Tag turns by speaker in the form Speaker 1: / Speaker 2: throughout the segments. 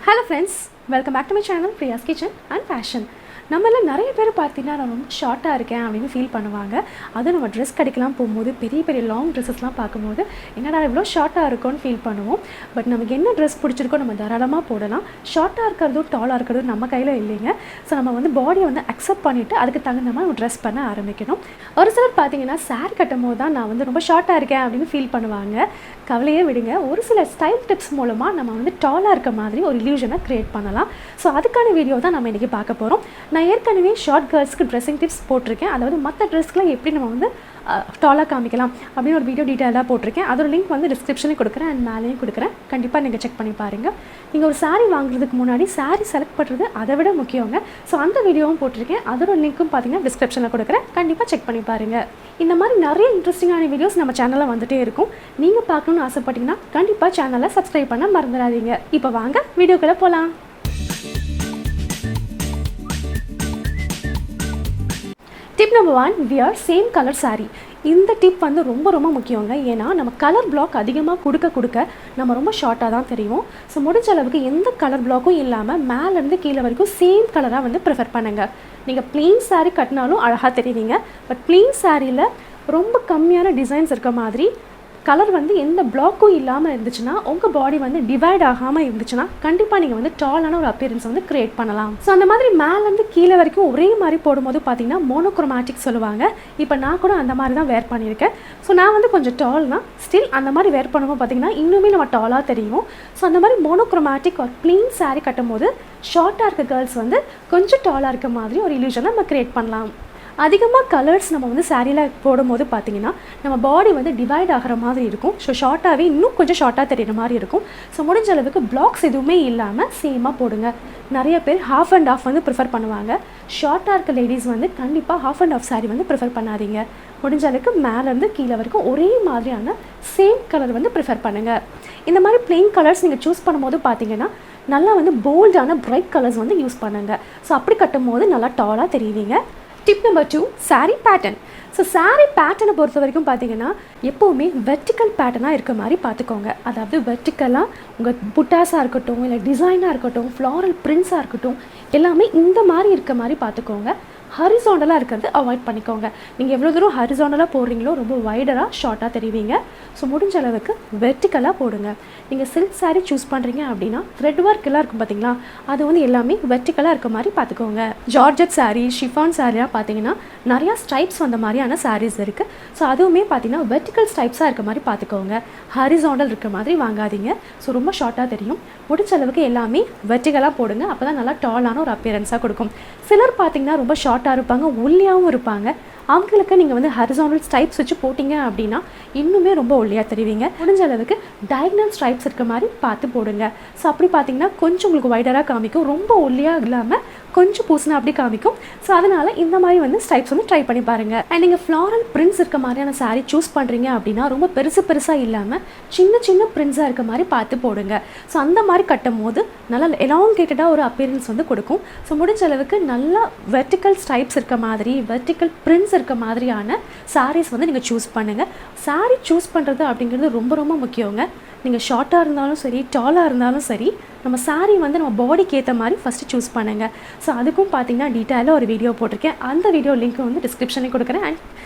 Speaker 1: Hello friends, welcome back to my channel Priya's Kitchen and Fashion. நம்மள நிறைய பேர் பார்த்தீங்கன்னா நான் ரொம்ப ஷார்ட்டாக இருக்கேன் அப்படின்னு ஃபீல் பண்ணுவாங்க. அதுவும் நம்ம ட்ரெஸ் கடைக்கெல்லாம் போகும்போது பெரிய பெரிய லாங் ட்ரெஸ்ஸஸ்லாம் பார்க்கும்போது என்னடா இவ்வளோ ஷார்ட்டாக இருக்கும்னு ஃபீல் பண்ணுவோம். பட் நமக்கு என்ன ட்ரெஸ் பிடிச்சிருக்கோ நம்ம தாராளமாக போடலாம். ஷார்ட்டாக இருக்கிறதும் டாலாக இருக்கிறதும் நம்ம கையில் இல்லைங்க. ஸோ நம்ம வந்து பாடியை வந்து அக்செப்ட் பண்ணிவிட்டு அதுக்கு தகுந்த மாதிரி நம்ம ட்ரெஸ் பண்ண ஆரம்பிக்கணும். ஒரு சிலர் பார்த்தீங்கன்னா சாரி கட்டும் போது தான் நான் வந்து ரொம்ப ஷார்ட்டாக இருக்கேன் அப்படின்னு ஃபீல் பண்ணுவாங்க. கவலையே விடுங்க, ஒரு சில ஸ்டைல் டிப்ஸ் மூலமாக நம்ம வந்து டாலாக இருக்க மாதிரி ஒரு இல்யூஷனை க்ரியேட் பண்ணலாம். ஸோ அதுக்கான வீடியோ தான் நம்ம இன்றைக்கி பார்க்க போகிறோம். நான் ஏற்கனவே ஷார்ட் கேர்ள்ஸ்க்கு ட்ரெஸ்ஸிங் டிப்ஸ் போட்டிருக்கேன். அதாவது மற்ற ட்ரெஸ்க்குலாம் எப்படி நம்ம வந்து டாலாக காமிக்கலாம் அப்படின்னு ஒரு வீடியோ டீட்டெயிலாக போட்டிருக்கேன். அதோட லிங்க் வந்து டிஸ்கிரிப்ஷனில் கொடுக்குறேன் அண்ட் மேலேயும் கொடுக்குறேன். கண்டிப்பாக நீங்கள் செக் பண்ணி பாருங்கள். நீங்கள் ஒரு சாரீ வாங்குறதுக்கு முன்னாடி சாரீ செலக்ட் பண்ணுறது அதை விட முக்கியங்க. ஸோ அந்த வீடியோவும் போட்டிருக்கேன். அதோட லிங்க்கும் பார்த்தீங்கன்னா டிஸ்கிரிப்ஷனில் கொடுக்குறேன். கண்டிப்பாக செக் பண்ணி பாருங்கள். இந்த மாதிரி நிறைய இன்ட்ரெஸ்டிங்கான வீடியோஸ் நம்ம சேனலில் வந்துகிட்டே இருக்கும். நீங்கள் பார்க்கணுன்னு ஆசைப்பட்டீங்கன்னா கண்டிப்பாக சேனலை சப்ஸ்கிரைப் பண்ண மறந்துடாதீங்க. இப்போ வாங்க வீடியோக்குள்ளே போகலாம். Tip number 1, wear same colour sari. இந்த டிப் வந்து ரொம்ப முக்கியங்க. ஏன்னா நம்ம கலர் பிளாக் அதிகமாக கொடுக்க நம்ம ரொம்ப ஷார்ட்டாக தான் தெரியும். ஸோ முடிஞ்ச அளவுக்கு எந்த கலர் பிளாக்கும் இல்லாமல் மேலேருந்து கீழே வரைக்கும் சேம் கலராக வந்து ப்ரிஃபர் பண்ணுங்கள். நீங்கள் ப்ளெயின் சாரீ கட்டினாலும் அழகாக தெரியுவீங்க. பட் ப்ளெயின் சாரியில் ரொம்ப கம்மியான டிசைன்ஸ் இருக்க மாதிரி கலர் வந்து எந்த பிளாக்கும் இல்லாமல் இருந்துச்சுன்னா, உங்கள் பாடி வந்து டிவைட் ஆகாமல் இருந்துச்சுன்னா கண்டிப்பாக நீங்கள் வந்து டாலான ஒரு அப்பியரன்ஸ் வந்து க்ரியேட் பண்ணலாம். ஸோ அந்த மாதிரி மேலேருந்து கீழே வரைக்கும் ஒரே மாதிரி போடும்போது பார்த்தீங்கன்னா மோனோக்ரோமேட்டிக் சொல்லுவாங்க. இப்போ நான் கூட அந்த மாதிரி தான் வேர் பண்ணியிருக்கேன். ஸோ நான் வந்து கொஞ்சம் டால் தான். ஸ்டில் அந்த மாதிரி வேர் பண்ணும்போது பார்த்தீங்கன்னா இன்னுமே நம்ம டாலாக தெரியும். ஸோ அந்த மாதிரி மோனோக்ரோமேட்டிக் ஒரு ப்ளெயின் சாரீ கட்டும்போது ஷார்ட்டாக இருக்க கேர்ள்ஸ் வந்து கொஞ்சம் டாலாக இருக்க மாதிரி ஒரு இல்யூஷனை நம்ம க்ரியேட் பண்ணலாம். அதிகமாக கலர்ஸ் நம்ம வந்து சாரியில் போடும்போது பார்த்திங்கன்னா நம்ம பாடி வந்து டிவைட் ஆகிற மாதிரி இருக்கும். ஸோ ஷார்ட்டாகவே இன்னும் கொஞ்சம் ஷார்ட்டாக தெரிகிற மாதிரி இருக்கும். ஸோ முடிஞ்ச அளவுக்கு பிளாக்ஸ் எதுவுமே இல்லாமல் சேமாக போடுங்க. நிறைய பேர் ஹாஃப் அண்ட் ஆஃப் வந்து ப்ரிஃபர் பண்ணுவாங்க. ஷார்ட்டாக இருக்க லேடிஸ் வந்து கண்டிப்பாக ஹாஃப் அண்ட் ஆஃப் சாரீ வந்து ப்ரிஃபர் பண்ணாதீங்க. முடிஞ்ச அளவுக்கு மேலேருந்து கீழே வரைக்கும் ஒரே மாதிரியான சேம் கலர் வந்து ப்ரிஃபர் பண்ணுங்கள். இந்த மாதிரி ப்ளெயின் கலர்ஸ் நீங்கள் சூஸ் பண்ணும்போது பார்த்தீங்கன்னா நல்லா வந்து போல்டான பிரைட் கலர்ஸ் வந்து யூஸ் பண்ணுங்கள். ஸோ அப்படி கட்டும் போது நல்லா டாலாக தெரியுவீங்க. Tip number 2, sari pattern. So sari பேட்டர்னை பொறுத்த வரைக்கும் பார்த்தீங்கன்னா எப்போவுமே வெர்டிக்கல் பேட்டர்னாக இருக்க மாதிரி பார்த்துக்கோங்க. அதாவது வெர்டிக்கலாக உங்கள் புட்டாஸாக இருக்கட்டும், இல்லை டிசைனாக இருக்கட்டும், ஃப்ளாரல் பிரிண்ட்ஸாக இருக்கட்டும், எல்லாமே இந்த மாதிரி இருக்க மாதிரி பார்த்துக்கோங்க. ஹரிசாண்டலாக இருக்கிறது அவாய்ட் பண்ணிக்கோங்க. நீங்கள் எவ்வளோ தூரம் ஹரிசாண்டலாக போடுறீங்களோ ரொம்ப வைடராக ஷார்ட்டாக தெரிவிங்க. ஸோ முடிஞ்ச அளவுக்கு வெர்டிக்கலாக போடுங்க. நீங்கள் சில்க் சாரீ சூஸ் பண்ணுறீங்க அப்படின்னா த்ரெட் ஒர்க் எல்லாம் இருக்கும் பார்த்தீங்களா, அது வந்து எல்லாமே வெர்டிக்கலாக இருக்க மாதிரி பார்த்துக்கோங்க. ஜார்ஜெட் சாரீ, ஷிஃபான் சாரீலாம் பார்த்தீங்கன்னா நிறையா ஸ்டைப்ஸ் வந்த மாதிரியான சாரீஸ் இருக்குது. ஸோ அதுவுமே பார்த்தீங்கன்னா வெர்டிக்கல் ஸ்டைப்ஸாக இருக்க மாதிரி பார்த்துக்கோங்க. ஹரிசாண்டல் இருக்க மாதிரி வாங்காதீங்க. ஸோ ரொம்ப ஷார்ட்டாக தெரியும். முடிஞ்ச அளவுக்கு எல்லாமே வெர்டிக்கலாக போடுங்க. அப்போ தான் நல்லா டாலான ஒரு அப்பியரன்ஸாக கொடுக்கும். சிலர் பார்த்தீங்கன்னா ரொம்ப ஷார்ட்டாக இருப்பாங்க, ஒல்லியாகவும் இருப்பாங்க. அவங்களுக்கு நீங்கள் வந்து ஹரிசாண்டல் ஸ்டைப்ஸ் வச்சு போட்டிங்க அப்படின்னா இன்னுமே ரொம்ப ஒல்லியாக தெரிவிங்க. முடிஞ்ச அளவுக்கு டயக்னல் ஸ்ட்ரைப்ஸ் இருக்க மாதிரி பார்த்து போடுங்க. ஸோ அப்படி பார்த்தீங்கன்னா கொஞ்சம் உங்களுக்கு வைடராக காமிக்கும். ரொம்ப ஒல்லியாக இல்லாமல் கொஞ்சம் பூசினா அப்படி காமிக்கும். ஸோ அதனால் இந்த மாதிரி வந்து ஸ்டைப்ஸ் வந்து ட்ரை பண்ணி பாருங்கள். அண்ட் நீங்கள் ஃப்ளாரல் பிரிண்ட்ஸ் இருக்க மாதிரியான சாரீ சூஸ் பண்ணுறீங்க அப்படின்னா ரொம்ப பெருசாக இல்லாமல் சின்ன பிரிண்ட்ஸாக இருக்க மாதிரி பார்த்து போடுங்க. ஸோ அந்த மாதிரி கட்டும் போது நல்லா எலாங்கேட்டடாக ஒரு அப்பியரன்ஸ் வந்து கொடுக்கும். ஸோ முடிஞ்ச அளவுக்கு நல்லா வெர்டிக்கல் ஸ்டைப்ஸ் இருக்க மாதிரி, வெர்டிக்கல் பிரிண்ட்ஸ் இருக்க மாதிரியான சாரீஸ் வந்து நீங்கள் சூஸ் பண்ணுங்கள். சாரீ சூஸ் பண்ணுறது அப்படிங்கிறது ரொம்ப முக்கியங்க. நீங்கள் ஷார்ட்டாக இருந்தாலும் சரி, டாலாக இருந்தாலும் சரி, நம்ம சாரீ வந்து நம்ம பாடிக்கு ஏற்ற மாதிரி ஃபஸ்ட்டு சூஸ் பண்ணுங்கள். ஸோ அதுக்கும் பார்த்தீங்கன்னா டீட்டெயிலாக ஒரு வீடியோ போட்டிருக்கேன். அந்த வீடியோ லிங்க் வந்து டிஸ்கிரிப்ஷனில் கொடுக்குறேன் அண்ட்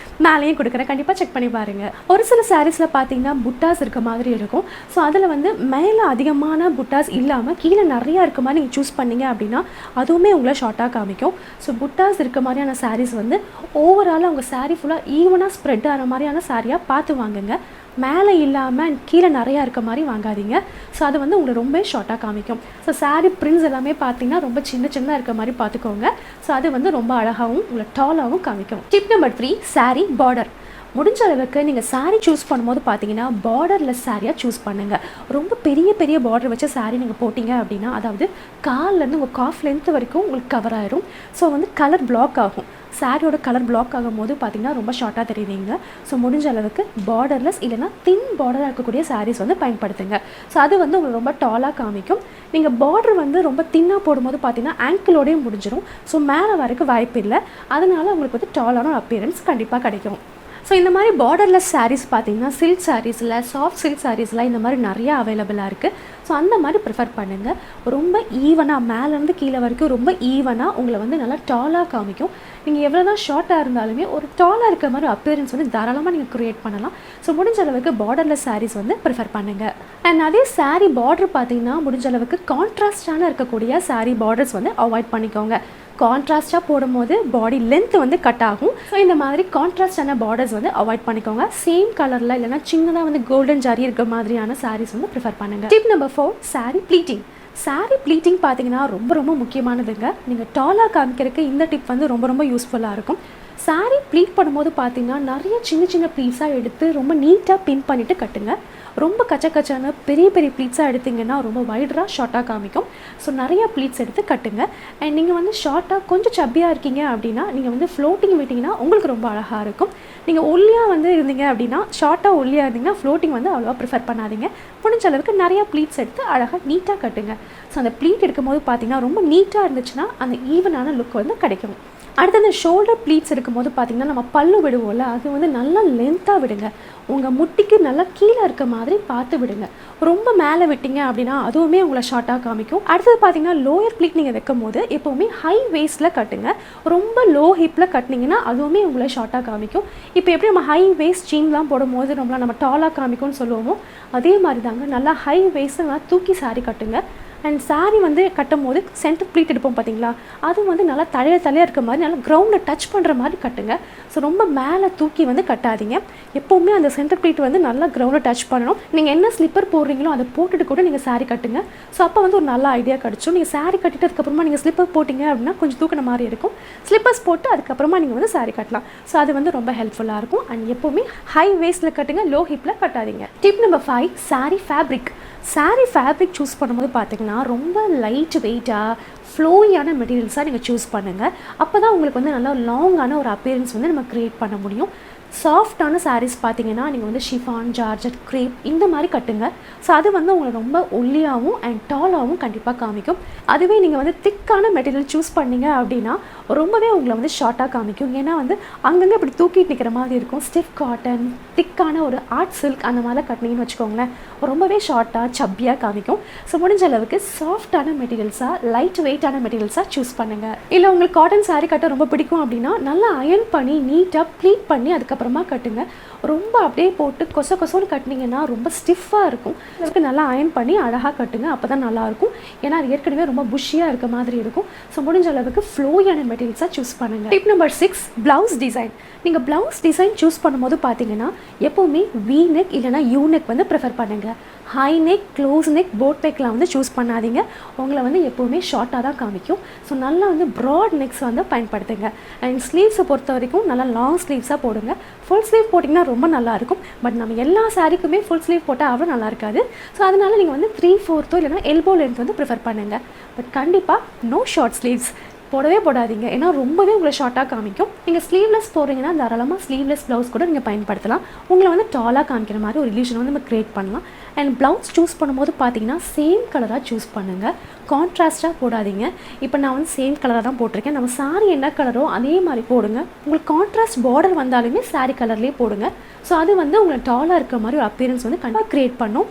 Speaker 1: மேலேயும் கொடுக்குறேன். கண்டிப்பாக செக் பண்ணி பாருங்கள். ஒரு சில சாரீஸில் பார்த்தீங்கன்னா புட்டாஸ் இருக்க மாதிரி இருக்கும். ஸோ அதில் வந்து மேலே அதிகமான புட்டாஸ் இல்லாமல் கீழே நிறையா இருக்க மாதிரி நீங்கள் சூஸ் பண்ணிங்க அப்படின்னா அதுவுமே உங்களை ஷார்ட்டாக காமிக்கும். ஸோ புட்டாஸ் இருக்க மாதிரியான சாரீஸ் வந்து ஓவராலாக உங்கள் சாரீ ஃபுல்லாக ஈவனாக ஸ்ப்ரெட் ஆகிற மாதிரியான சாரியாக பார்த்து வாங்குங்க. மேலே இல்லாமல் கீழே நிறையா இருக்க மாதிரி வாங்காதீங்க. ஸோ அது வந்து உங்களை ரொம்ப ஷார்ட்டாக காமிக்கும். ஸோ சாரீ பிரிண்ட்ஸ் எல்லாமே பார்த்தீங்கன்னா ரொம்ப சின்ன இருக்க மாதிரி பார்த்துக்கோங்க. ஸோ அது வந்து ரொம்ப அழகாகவும் உங்களை டாலாகவும் காமிக்கும். Tip number 3, sari border. முடிஞ்ச அளவுக்கு நீங்கள் சாரீ சூஸ் பண்ணும்போது பார்த்தீங்கன்னா பார்டர்லெஸ் சாரியாக சூஸ் பண்ணுங்கள். ரொம்ப பெரிய பார்டர் வச்ச சாரீ நீங்கள் போட்டிங்க அப்படின்னா அதாவது கால்லேருந்து உங்கள் காஃப் லென்த் வரைக்கும் உங்களுக்கு கவர் ஆயிரும். ஸோ வந்து கலர் பிளாக் ஆகும். சாரியோட கலர் பிளாக் ஆகும் போது பார்த்திங்கன்னா ரொம்ப ஷார்ட்டாக தெரியுவீங்க. ஸோ முடிஞ்ச அளவுக்கு பார்டர்லெஸ் இல்லைனா தின் பார்டராக இருக்கக்கூடிய சாரீஸ் வந்து பயன்படுத்துங்க. ஸோ அது வந்து உங்களுக்கு ரொம்ப டாலாக காமிக்கும். நீங்கள் பார்டர் வந்து ரொம்ப தின்னாக போடும்போது பார்த்தீங்கன்னா ஆங்கிளோடையும் முடிஞ்சிடும். ஸோ மேலே வரைக்கும் வாய்ப்பு இல்லை. அதனால் உங்களுக்கு வந்து டாலான ஒரு அப்பியரன்ஸ் கண்டிப்பாக கிடைக்கும். ஸோ இந்த மாதிரி பார்டர்லெஸ் சாரீஸ் பார்த்தீங்கன்னா சில்க் சாரீஸில், சாஃப்ட் சில்க் சாரீஸில் இந்த மாதிரி நிறையா அவைலபிளாக இருக்குது. ஸோ அந்த மாதிரி ப்ரிஃபர் பண்ணுங்கள். ரொம்ப ஈவனாக மேலேருந்து கீழே வரைக்கும் ரொம்ப ஈவனாக உங்களை வந்து நல்லா டாலாக காமிக்கும். நீங்கள் எவ்வளோ தான் ஷார்ட்டாக இருந்தாலுமே ஒரு டாலாக இருக்கிற மாதிரி அப்பியரன்ஸ் வந்து தாராளமாக நீங்கள் க்ரியேட் பண்ணலாம். ஸோ முடிஞ்ச அளவுக்கு பார்டர்லெஸ் சாரீஸ் வந்து ப்ரிஃபர் பண்ணுங்கள். அண்ட் அதே சாரீ பார்டர் பார்த்தீங்கன்னா முடிஞ்ச அளவுக்கு கான்ட்ராஸ்டான இருக்கக்கூடிய சாரீ பார்டர்ஸ் வந்து அவாய்ட் பண்ணிக்கோங்க. கான்ட்ராஸ்ட்டாக போடும்போது பாடி லென்த் வந்து கட் ஆகும். ஸோ இந்த மாதிரி கான்ட்ராஸ்டான பார்டர்ஸ் வந்து அவாய்ட் பண்ணிக்கோங்க. சேம் கலரில் இல்லைனா சின்னதாக வந்து கோல்டன் ஜரி இருக்கிற மாதிரியான சாரீஸ் வந்து ப்ரிஃபர் பண்ணுங்கள். Tip number 4, sari pleating. Sari pleating பார்த்தீங்கன்னா ரொம்ப முக்கியமானதுங்க. நீங்கள் டாலாக காமிக்கிறதுக்கு இந்த டிப் வந்து ரொம்ப யூஸ்ஃபுல்லாக இருக்கும். சாரீ ப்ளீட் பண்ணும்போது பார்த்தீங்கன்னா நிறைய சின்ன ப்ளீட்ஸாக எடுத்து ரொம்ப நீட்டாக பின் பண்ணிவிட்டு கட்டுங்க. ரொம்ப கச்சக்கச்சான பெரிய ப்ளீட்ஸாக எடுத்திங்கன்னா ரொம்ப வைடராக ஷார்ட்டாக காமிக்கும். ஸோ நிறைய ப்ளீட்ஸ் எடுத்து கட்டுங்க. அண்ட் நீங்கள் வந்து ஷார்ட்டாக கொஞ்சம் சப்பியாக இருக்கீங்க அப்படின்னா நீங்கள் வந்து ஃப்ளோட்டிங் விட்டிங்கன்னா உங்களுக்கு ரொம்ப அழகாக இருக்கும். நீங்கள் ஒல்லியாக வந்து இருந்தீங்க அப்படின்னா ஷார்ட்டாக ஒல்லியாக இருந்தீங்கன்னா ஃப்ளோட்டிங் வந்து அவ்வளோவா ப்ரிஃபர் பண்ணாதீங்க. முடிஞ்ச அளவுக்கு நிறையா ப்ளீட்ஸ் எடுத்து அழகாக நீட்டாக கட்டுங்க. ஸோ அந்த ப்ளீட் எடுக்கும்போது பார்த்தீங்கன்னா ரொம்ப நீட்டாக இருந்துச்சுன்னா அந்த ஈவனான லுக் வந்து கிடைக்கும். அடுத்து அந்த ஷோல்டர் ப்ளீட்ஸ் இருக்கும்போது பார்த்திங்கன்னா நம்ம பல்லு விடுவோம்ல, அது வந்து நல்லா லென்த்தாக விடுங்க. உங்கள் முட்டிக்கு நல்லா கீழே இருக்க மாதிரி பார்த்து விடுங்க. ரொம்ப மேலே விட்டீங்க அப்படின்னா அதுவுமே உங்களை ஷார்ட்டாக காமிக்கும். அடுத்தது பார்த்திங்கன்னா லோயர் ப்ளீட் நீங்கள் வைக்கும் போது எப்போவுமே ஹை வேஸ்ட்டில் கட்டுங்க. ரொம்ப லோ ஹிப்பில் கட்டினீங்கன்னா அதுவுமே உங்களை ஷார்ட்டாக காமிக்கும். இப்போ எப்படி நம்ம ஹை வேஸ்ட் ஜீன்லாம் போடும்போது நம்ம டாலாக காமிக்கும்னு சொல்லுவோமோ அதே மாதிரி தாங்க. நல்லா ஹை வேஸ்ட்டை நல்லா தூக்கி சாரி கட்டுங்க. அண்ட் சாரீ வந்து கட்டும் போது சென்டர் ப்ளீட் எடுப்போம் பார்த்தீங்களா, அது வந்து நல்லா தலையாக இருக்க மாதிரி நல்லா கிரவுண்டில் டச் பண்ணுற மாதிரி கட்டுங்க. ஸோ ரொம்ப மேலே தூக்கி வந்து கட்டாதீங்க. எப்போவுமே அந்த சென்டர் ப்ளீட் வந்து நல்லா கிரவுண்டில் டச் பண்ணணும். நீங்கள் என்ன ஸ்லிப்பர் போடுறீங்களோ அதை போட்டுட்டு கூட நீங்கள் சாரீ கட்டுங்க. ஸோ அப்போ வந்து ஒரு நல்ல ஐடியா கிடச்சிடும். நீங்கள் சாரீ கட்டிட்டு அதுக்கப்புறமா நீங்கள் ஸ்லிப்பர் போட்டிங்க அப்படின்னா கொஞ்சம் தூக்கின மாதிரி இருக்கும். ஸ்லிப்பர்ஸ் போட்டு அதுக்கப்புறமா நீங்கள் வந்து சாரீ கட்டலாம். ஸோ அது வந்து ரொம்ப ஹெல்ப்ஃபுல்லாக இருக்கும். அண்ட் எப்போவுமே ஹை வேஸ்ட்டில் கட்டுங்க, லோ ஹிப்பில் கட்டாதீங்க. Tip number 5, sari fabric. Sari fabric choose பண்ணும்போது பார்த்திங்கன்னா ரொம்ப லைட் வெயிட்டாக ஃப்ளோயான மெட்டீரியல்ஸாக நீங்கள் சூஸ் பண்ணுங்கள். அப்போ தான் உங்களுக்கு வந்து நல்லா லாங்கான ஒரு அப்பியரன்ஸ் வந்து நம்ம க்ரியேட் பண்ண முடியும். சாஃப்டான சாரீஸ் பார்த்தீங்கன்னா நீங்கள் வந்து ஷிஃபான், ஜார்ஜெட், க்ரேப் இந்த மாதிரி கட்டுங்க. ஸோ அது வந்து உங்களை ரொம்ப ஒல்லியாகவும் அண்ட் டாலாகவும் கண்டிப்பாக காமிக்கும். அதுவே நீங்கள் வந்து திக்கான மெட்டீரியல் சூஸ் பண்ணிங்க அப்படின்னா ரொம்பவே உங்களை வந்து ஷார்ட்டாக காமிக்கும். ஏன்னா வந்து அங்கங்கே இப்படி தூக்கிட்டு நிற்கிற மாதிரி இருக்கும். ஸ்டிஃப் காட்டன், திக்கான ஒரு ஆர்ட் சில்க் அந்த மாதிரிலாம் கட்டினீங்கன்னு வச்சுக்கோங்களேன், ரொம்பவே ஷார்ட்டாக சப்பியாக காமிக்கும். ஸோ முடிஞ்ச அளவுக்கு சாஃப்டான மெட்டீரியல்ஸாக, லைட் வெயிட்டான மெட்டீரியல்ஸாக சூஸ் பண்ணுங்கள். இல்லை உங்களுக்கு காட்டன் சாரீ கட்ட ரொம்ப பிடிக்கும் அப்படின்னா நல்லா அயர்ன் பண்ணி நீட்டாக ப்ளீட் பண்ணி அதுக்கப்புறமா கட்டுங்க. ரொம்ப அப்படியே போட்டு கொசன்னு கட்டினீங்கன்னா ரொம்ப ஸ்டிஃபாக இருக்கும். அதுக்கு நல்லா அயர்ன் பண்ணி அழகாக கட்டுங்க. அப்போ தான் நல்லாயிருக்கும். ஏன்னா அது ஏற்கனவே ரொம்ப புஷ்ஷியாக இருக்க மாதிரி இருக்கும். ஸோ முடிஞ்ச அளவுக்கு ஃப்ளோயான மெட்டீரியல்ஸாக சூஸ் பண்ணுங்கள். Tip number 6, blouse design. நீங்கள் ப்ளவுஸ் டிசைன் சூஸ் பண்ணும்போது பார்த்தீங்கன்னா எப்போவுமே வி நெக் இல்லைனா யூ நெக் வந்து ப்ரிஃபர் பண்ணுங்கள். High neck, close neck, boat நெக்லாம் வந்து சூஸ் பண்ணாதீங்க. உங்களை வந்து எப்போவுமே ஷார்ட்டாக தான் காமிக்கும். ஸோ நல்லா வந்து ப்ராட் நெக்ஸ் வந்து பயன்படுத்துங்க. அண்ட் ஸ்லீவ்ஸை பொறுத்த வரைக்கும் நல்லா லாங் ஸ்லீவ்ஸாக போடுங்க. ஃபுல் ஸ்லீவ் போட்டிங்கன்னா ரொம்ப நல்லாயிருக்கும். பட் நம்ம எல்லா சாரீக்குமே ஃபுல் ஸ்லீவ் போட்டால் அவ்வளோ நல்லா இருக்காது. ஸோ அதனால் நீங்கள் வந்து 3/4 இல்லைனா எல்போ லென்த் வந்து ப்ரிஃபர் பண்ணுங்கள். பட் கண்டிப்பாக நோ ஷார்ட் ஸ்லீவ்ஸ் போடாதீங்க. ஏன்னா ரொம்பவே உங்களை ஷார்ட்டாக காமிக்கும். நீங்கள் ஸ்லீவ்லெஸ் போடுறீங்கன்னா தாராளமாக ஸ்லீவ்லெஸ் ப்ளவுஸ் கூட நீங்கள் பயன்படுத்தலாம். உங்களை வந்து டாலாக காமிக்கிற மாதிரி ஒரு இல்யூஷன் வந்து நம்ம க்ரியேட் பண்ணலாம். அண்ட் ப்ளவுஸ் சூஸ் பண்ணும்போது பார்த்தீங்கன்னா சேம் கலராக சூஸ் பண்ணுங்கள். கான்ட்ராஸ்ட்டாக போடாதீங்க. இப்போ நான் வந்து சேம் கலராக தான் போட்டிருக்கேன். நம்ம சாரீ என்ன கலரோ அதே மாதிரி போடுங்க. உங்களுக்கு கான்ட்ராஸ்ட் பார்டர் வந்தாலுமே சாரீ கலர்லேயே போடுங்க. ஸோ அது வந்து உங்களை டாலாக இருக்கிற மாதிரி ஒரு அப்பியரன்ஸ் வந்து கண்டிப்பாக க்ரியேட் பண்ணும்.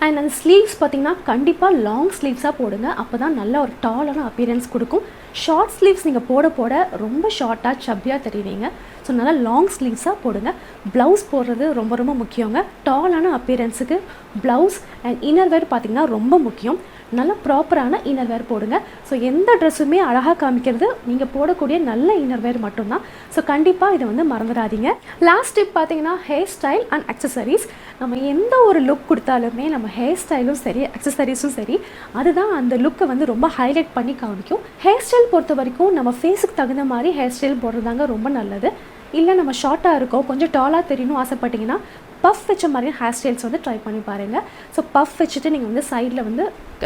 Speaker 1: அண்ட் அந்த ஸ்லீவ்ஸ் பார்த்திங்கன்னா கண்டிப்பாக லாங் ஸ்லீவ்ஸாக போடுங்க. அப்போ தான் நல்ல ஒரு டாலான அப்பியரன்ஸ் கொடுக்கும். ஷார்ட் ஸ்லீவ்ஸ் நீங்கள் போட ரொம்ப ஷார்ட்டாக சப்பியாக தெரியுவீங்க. ஸோ நல்லா லாங் ஸ்லீவ்ஸாக போடுங்க. ப்ளவுஸ் போடுறது ரொம்ப முக்கியங்க. டாலான அப்பியரன்ஸுக்கு ப்ளவுஸ் அண்ட் இன்னர் வேர் பார்த்திங்கன்னா ரொம்ப முக்கியம். நல்ல ப்ராப்பரான இன்னர் வேர் போடுங்க. ஸோ எந்த ட்ரெஸ்ஸுமே அழகாக காமிக்கிறது நீங்கள் போடக்கூடிய நல்ல இன்னர் வேர் மட்டும்தான். ஸோ கண்டிப்பாக இதை வந்து மறந்துடாதீங்க. லாஸ்ட் டிப் பார்த்தீங்கன்னா ஹேர் ஸ்டைல் அண்ட் அக்சசரிஸ். நம்ம எந்த ஒரு லுக் கொடுத்தாலுமே நம்ம ஹேர் ஸ்டைலும் சரி, அக்சசரிஸும் சரி, அதுதான் அந்த லுக்கை வந்து ரொம்ப ஹைலைட் பண்ணி காமிக்கும். ஹேர் ஸ்டைல் பொறுத்த வரைக்கும் நம்ம ஃபேஸுக்கு தகுந்த மாதிரி ஹேர் ஸ்டைல் போடுறதாங்க ரொம்ப நல்லது. இல்லை நம்ம ஷார்ட்டாக இருக்கோம், கொஞ்சம் டாலாக தெரியணும் ஆசைப்பட்டீங்கன்னா பஃப் வச்ச மாதிரியும் ஹேர் ஸ்டைல்ஸ் வந்து ட்ரை பண்ணி பாருங்கள். ஸோ பஃப் வச்சுட்டு நீங்கள் வந்து சைடில் வந்து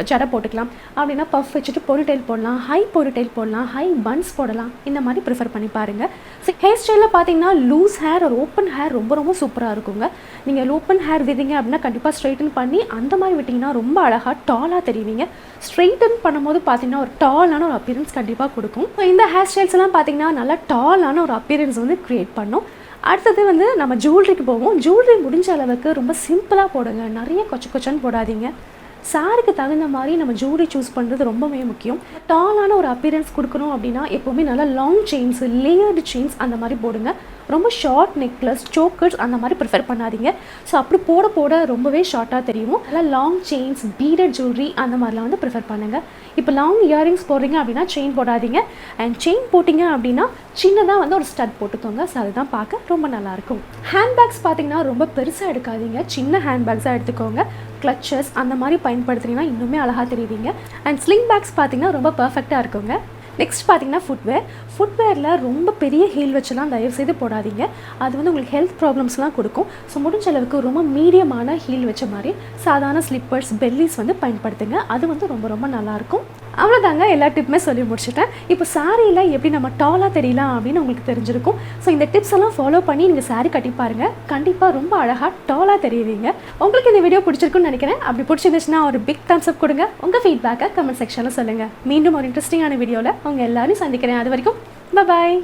Speaker 1: ஜடை போட்டுக்கலாம். அப்படின்னா பஃப் வச்சுட்டு பொனிடெயில் போடலாம், ஹை பொனிடெயில் போடலாம், ஹை பன்ஸ் போடலாம். இந்த மாதிரி ப்ரிஃபர் பண்ணி பாருங்கள். ஸோ ஹேர் ஸ்டைலில் பார்த்தீங்கன்னா லூஸ் ஹேர் ஒரு ஓப்பன் ஹேர் ரொம்ப சூப்பராக இருக்குங்க. நீங்கள் ஓப்பன் ஹேர் விதிங்க அப்படின்னா கண்டிப்பாக ஸ்ட்ரைட்டன் பண்ணி அந்த மாதிரி விட்டிங்கன்னா ரொம்ப அழகாக டாலாக தெரிவிங்க. ஸ்ட்ரைட்டன் பண்ணும்போது பார்த்தீங்கன்னா ஒரு டாலான ஒரு அப்பியரன்ஸ் கண்டிப்பாக கொடுக்கும். ஸோ இந்த ஹேர் ஸ்டைல்ஸ் எல்லாம் பார்த்தீங்கன்னா நல்லா டாலான ஒரு அப்பியரன்ஸ் வந்து க்ரியேட் பண்ணும். அடுத்தது வந்து நம்ம ஜுவல்லரிக்கு போவோம். ஜுவல்லரி முடிஞ்ச அளவுக்கு ரொம்ப சிம்பிளாக போடுங்க. நிறைய கொச்சன்னு போடாதீங்க. சாரிக்கு தகுந்த மாதிரி நம்ம ஜூவல்லரி சூஸ் பண்ணுறது ரொம்பவே முக்கியம். டாலான ஒரு அப்பியரன்ஸ் கொடுக்கணும் அப்படின்னா எப்போவுமே நல்லா லாங் செயின்ஸ், லேயர்டு செயின்ஸ் அந்த மாதிரி போடுங்க. ரொம்ப ஷார்ட் நெக்லஸ், சோக்கர்ஸ் அந்த மாதிரி ப்ரிஃபர் பண்ணாதீங்க. ஸோ அப்படி போட போட ரொம்பவே ஷார்ட்டாக தெரியும். நல்லா லாங் செயின்ஸ், பீடட் ஜுவல்லரி அந்த மாதிரிலாம் வந்து ப்ரிஃபர் பண்ணுங்கள். இப்போ லாங் இயரிங்ஸ் போடுறீங்க அப்படின்னா செயின் போடாதீங்க. அண்ட் செயின் போட்டிங்க அப்படின்னா சின்னதாக வந்து ஒரு ஸ்டட் போட்டுக்கோங்க. ஸோ அதுதான் பார்க்க ரொம்ப நல்லாயிருக்கும். ஹேண்ட்பேக்ஸ் பார்த்தீங்கன்னா ரொம்ப பெருசாக எடுக்காதீங்க, சின்ன ஹேண்ட்பேக்ஸாக எடுத்துக்கோங்க. கிளச்சஸ் அந்த மாதிரி பயன்படுத்துனீங்கன்னா இன்னுமே அழகாக தெரியுவீங்க. அண்ட் ஸ்லிங் பேக்ஸ் பார்த்தீங்கன்னா ரொம்ப பர்ஃபெக்டாக இருக்குங்க. நெக்ஸ்ட் பார்த்தீங்கன்னா ஃபுட்வேரில் ரொம்ப பெரிய ஹீல் வச்சுலாம் தயவுசெய்து போடாதீங்க. அது வந்து உங்களுக்கு ஹெல்த் ப்ராப்ளம்ஸ்லாம் கொடுக்கும். ஸோ முடிஞ்ச அளவுக்கு ரொம்ப மீடியமான ஹீல் வச்ச மாதிரி சாதாரண ஸ்லிப்பர்ஸ், பெல்லிஸ் வந்து பயன்படுத்துங்க. அது வந்து ரொம்ப ரொம்ப நல்லாயிருக்கும். அவ்வளோதாங்க, எல்லா டிப்புமே சொல்லி முடிச்சுட்டேன். இப்போ சாரியில் எப்படி நம்ம டாலாக தெரியலாம் அப்படின்னு உங்களுக்கு தெரிஞ்சிருக்கும். ஸோ இந்த டிப்ஸ் எல்லாம் ஃபாலோ பண்ணி நீங்கள் சாரி கட்டி பாருங்கள். கண்டிப்பாக ரொம்ப அழகாக டாலாக தெரியுவீங்க. உங்களுக்கு இந்த வீடியோ பிடிச்சிருக்குன்னு நினைக்கிறேன். அப்படி பிடிச்சிருந்துச்சுன்னா ஒரு பிக் தம்ஸ் அப் கொடுங்க. உங்கள் ஃபீட்பேக்கை கமெண்ட் செக்ஷனில் சொல்லுங்கள். மீண்டும் ஒரு இன்ட்ரெஸ்டிங்கான வீடியோவில் அவங்க எல்லாரும் சந்திக்கிறேன். அது வரைக்கும் பாய்.